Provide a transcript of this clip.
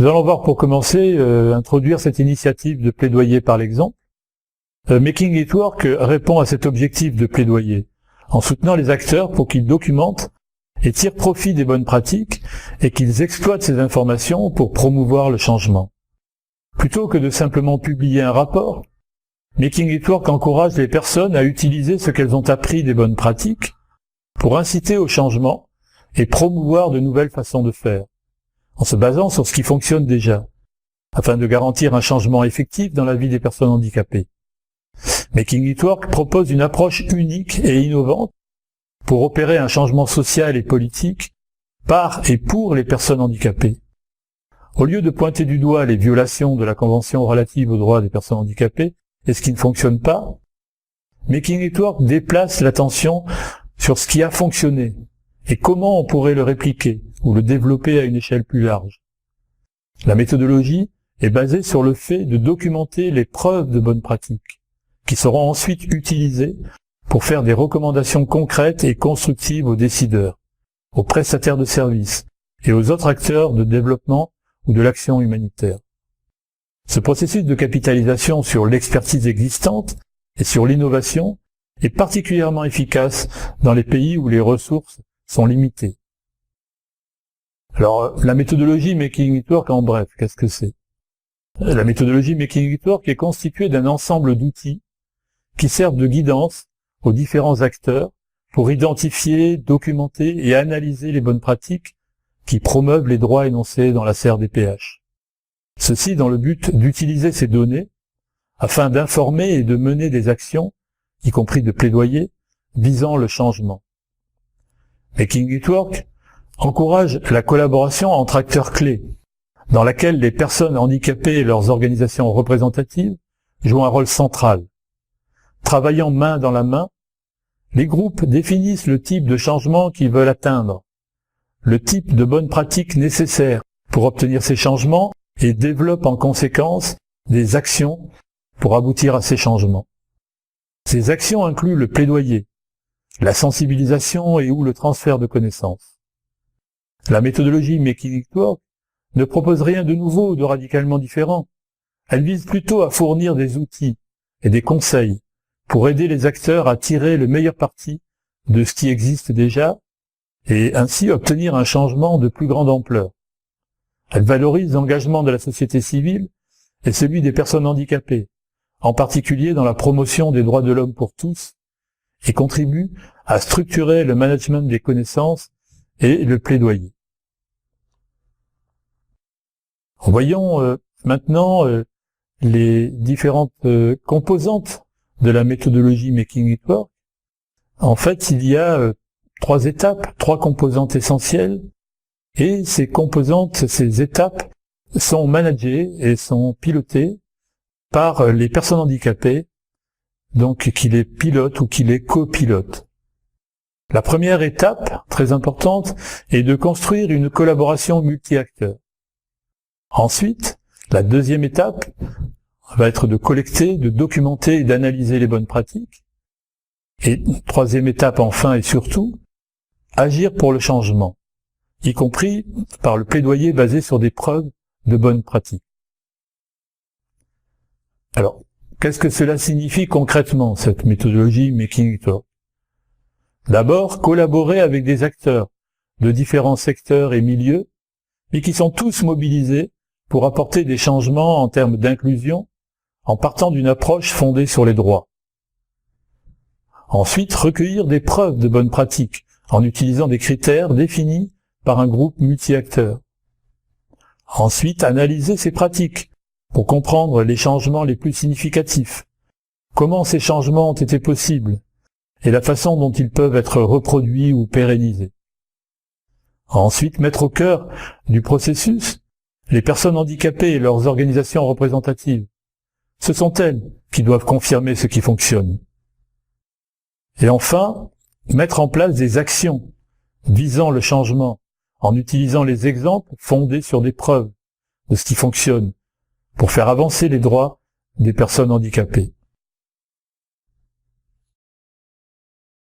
Nous allons voir pour commencer, introduire cette initiative de plaidoyer par l'exemple. Making It Work répond à cet objectif de plaidoyer, en soutenant les acteurs pour qu'ils documentent et tirent profit des bonnes pratiques et qu'ils exploitent ces informations pour promouvoir le changement. Plutôt que de simplement publier un rapport, Making It Work encourage les personnes à utiliser ce qu'elles ont appris des bonnes pratiques pour inciter au changement et promouvoir de nouvelles façons de faire, en se basant sur ce qui fonctionne déjà, afin de garantir un changement effectif dans la vie des personnes handicapées. Making It Work propose une approche unique et innovante pour opérer un changement social et politique par et pour les personnes handicapées. Au lieu de pointer du doigt les violations de la Convention relative aux droits des personnes handicapées et ce qui ne fonctionne pas, Making It Work déplace l'attention sur ce qui a fonctionné et comment on pourrait le répliquer ou le développer à une échelle plus large. La méthodologie est basée sur le fait de documenter les preuves de bonnes pratiques, qui seront ensuite utilisées pour faire des recommandations concrètes et constructives aux décideurs, aux prestataires de services et aux autres acteurs de développement ou de l'action humanitaire. Ce processus de capitalisation sur l'expertise existante et sur l'innovation est particulièrement efficace dans les pays où les ressources sont limitées. Alors, la méthodologie Making It Work, en bref, qu'est-ce que c'est? La méthodologie Making It Work est constituée d'un ensemble d'outils qui servent de guidance aux différents acteurs pour identifier, documenter et analyser les bonnes pratiques qui promeuvent les droits énoncés dans la CRDPH. Ceci dans le but d'utiliser ces données afin d'informer et de mener des actions, y compris de plaidoyer, visant le changement. Making It Work encourage la collaboration entre acteurs clés, dans laquelle les personnes handicapées et leurs organisations représentatives jouent un rôle central. Travaillant main dans la main, les groupes définissent le type de changement qu'ils veulent atteindre, le type de bonnes pratiques nécessaires pour obtenir ces changements et développent en conséquence des actions pour aboutir à ces changements. Ces actions incluent le plaidoyer, la sensibilisation et ou le transfert de connaissances. La méthodologie Making It Work ne propose rien de nouveau ou de radicalement différent. Elle vise plutôt à fournir des outils et des conseils pour aider les acteurs à tirer le meilleur parti de ce qui existe déjà et ainsi obtenir un changement de plus grande ampleur. Elle valorise l'engagement de la société civile et celui des personnes handicapées, en particulier dans la promotion des droits de l'homme pour tous, et contribue à structurer le management des connaissances et le plaidoyer. Voyons maintenant les différentes composantes de la méthodologie Making It Work. En fait, il y a trois étapes, trois composantes essentielles, et ces composantes, ces étapes sont managées et sont pilotées par les personnes handicapées, donc qui les pilotent ou qui les copilotent. La première étape, très importante, est de construire une collaboration multi-acteurs. Ensuite, la deuxième étape va être de collecter, de documenter et d'analyser les bonnes pratiques. Et troisième étape, enfin et surtout, agir pour le changement, y compris par le plaidoyer basé sur des preuves de bonnes pratiques. Alors, qu'est-ce que cela signifie concrètement, cette méthodologie Making It Work? D'abord, collaborer avec des acteurs de différents secteurs et milieux, mais qui sont tous mobilisés pour apporter des changements en termes d'inclusion, en partant d'une approche fondée sur les droits. Ensuite, recueillir des preuves de bonnes pratiques, en utilisant des critères définis par un groupe multi-acteurs. Ensuite, analyser ces pratiques pour comprendre les changements les plus significatifs, comment ces changements ont été possibles et la façon dont ils peuvent être reproduits ou pérennisés. Ensuite, mettre au cœur du processus les personnes handicapées et leurs organisations représentatives. Ce sont elles qui doivent confirmer ce qui fonctionne. Et enfin, mettre en place des actions visant le changement en utilisant les exemples fondés sur des preuves de ce qui fonctionne pour faire avancer les droits des personnes handicapées.